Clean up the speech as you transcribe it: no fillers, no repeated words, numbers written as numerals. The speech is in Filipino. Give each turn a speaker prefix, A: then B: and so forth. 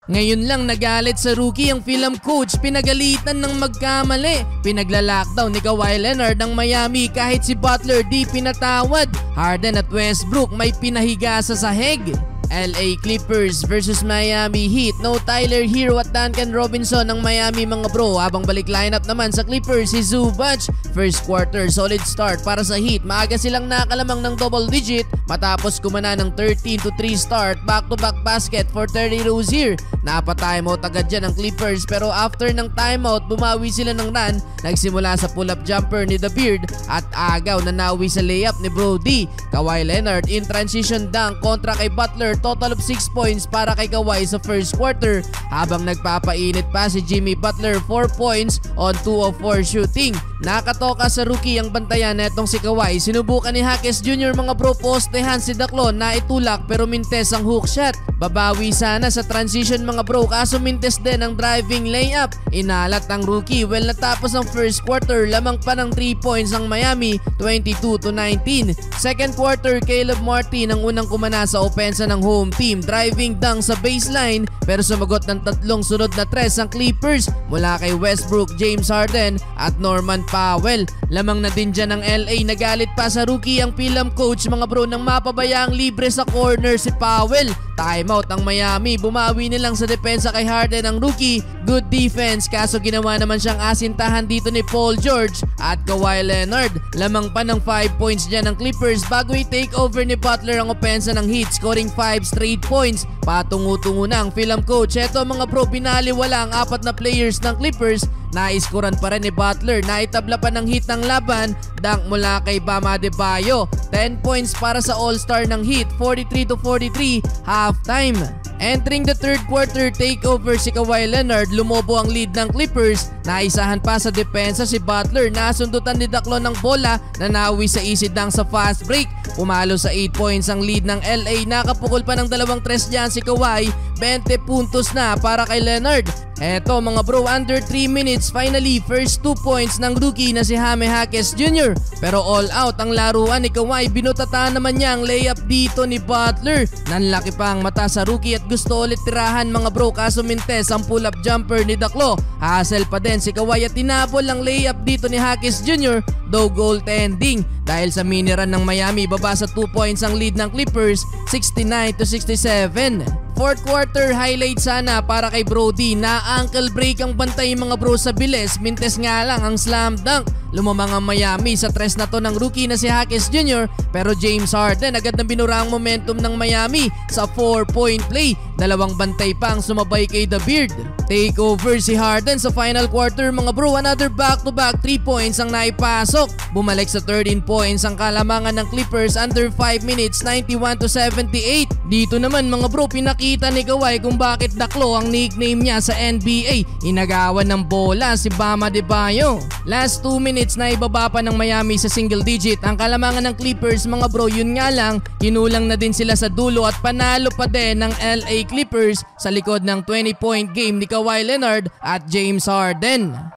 A: Ngayon lang nagalit sa rookie ang film coach, pinagalitan ng magkamali. Pinagla-lockdown ni Kawhi Leonard ng Miami kahit si Butler di pinatawad. Harden at Westbrook may pinahiga sa sahig. LA Clippers versus Miami Heat. No Tyler Hero at Duncan Robinson ng Miami mga bro. Habang balik lineup naman sa Clippers si Zubac. First quarter solid start para sa Heat. Maaga silang nakalamang ng double digit matapos kumana ng 13-3 start. Back-to-back basket for Terry Rozier. Napa-timeout agad dyan ng Clippers pero after ng timeout bumawi sila ng run. Nagsimula sa pull-up jumper ni The Beard at agaw na nawi sa layup ni Brody. Kawhi Leonard in transition dunk kontra kay Butler. Total of 6 points para kay Kawhi sa first quarter habang nagpapainit pa si Jimmy Butler 4 points on 2 of 4 shooting. Nakatoka sa rookie ang bantayan netong si Kawhi. Sinubukan ni Jaques Jr. mga bro postehan si Daklon na itulak pero mintes ang hook shot. Babawi sana sa transition mga bro kaso mintes din ang driving layup. Inalat ang rookie. Well natapos ang first quarter lamang pa ng 3 points ang Miami 22-19. Second quarter Caleb Martin ang unang kumana sa opensa ng home team. Driving dunk sa baseline pero sumagot ng tatlong sunod na tres ang Clippers mula kay Westbrook, James Harden at Norman Powell. Lamang na din dyan ng LA. Nagalit pa sa rookie ang film coach mga bro nang mapabayaang libre sa corner si Powell. Timeout ang Miami. Bumawi nilang sa depensa kay Harden ang rookie. Good defense kaso ginawa naman siyang asintahan dito ni Paul George at Kawhi Leonard. Lamang pa ng 5 points dyan ng Clippers bago i-take over ni Butler ang opensa ng Heat scoring 5 straight points. Patungo-tungo na ang film coach. Eto mga bro, binaliwala ang 4 na players ng Clippers. Naiskuran pa rin ni Butler. Naitabla pa ng Heat ng laban. Dunk mula kay Bam Adebayo. 10 points para sa All-Star ng Heat. 43-43 halftime. Entering the third quarter, takeover si Kawhi Leonard. Lumobo ang lead ng Clippers. Naisahan pa sa depensa si Butler. Nasundutan ni Daklon ng bola na nawi sa easy dunk sa fast break. Pumalo sa 8 points ang lead ng LA. Nakapukol pa ng 2 tres dyan si Kawhi. 20 puntos na para kay Leonard. Eto mga bro, under 3 minutes, finally first 2 points ng rookie na si Jaques Jr. Pero all out ang laruan ni Kawhi. Binutata naman niya ang layup dito ni Butler. Nanlaki pa ang mata sa rookie at gusto ulit tirahan mga bro kaso mintes ang pull-up jumper ni Daklo. Hassle pa din si Kawhi at tinapol ang layup dito ni Jaques Jr. though goaltending. Dahil sa mini-run ng Miami, baba sa 2 points ang lead ng Clippers, 69-67. Fourth quarter highlight sana para kay Brody. Na ankle break ang bantay mga bro sa bilis. Mintes nga lang ang slam dunk. Lumamang ang Miami sa tres na to ng rookie na si Jaques Jr. Pero James Harden agad na binura ang momentum ng Miami sa 4-point play. 2 bantay pa ang sumabay kay The Beard. Take over si Harden sa final quarter mga bro. Another back-to-back 3 points ang naipasok. Bumalik sa 13 points ang kalamangan ng Clippers under 5 minutes, 91-78. Dito naman mga bro, pinakita ni Kawhi kung bakit Daklo ang nickname niya sa NBA. Inagawan ng bola si Bam Adebayo. Last 2 minutes na ibaba pa ng Miami sa single digit ang kalamangan ng Clippers mga bro. Yun nga lang, kinulang na din sila sa dulo at panalo pa din ng LA Clippers sa likod ng 20-point game ni Kawhi Leonard at James Harden.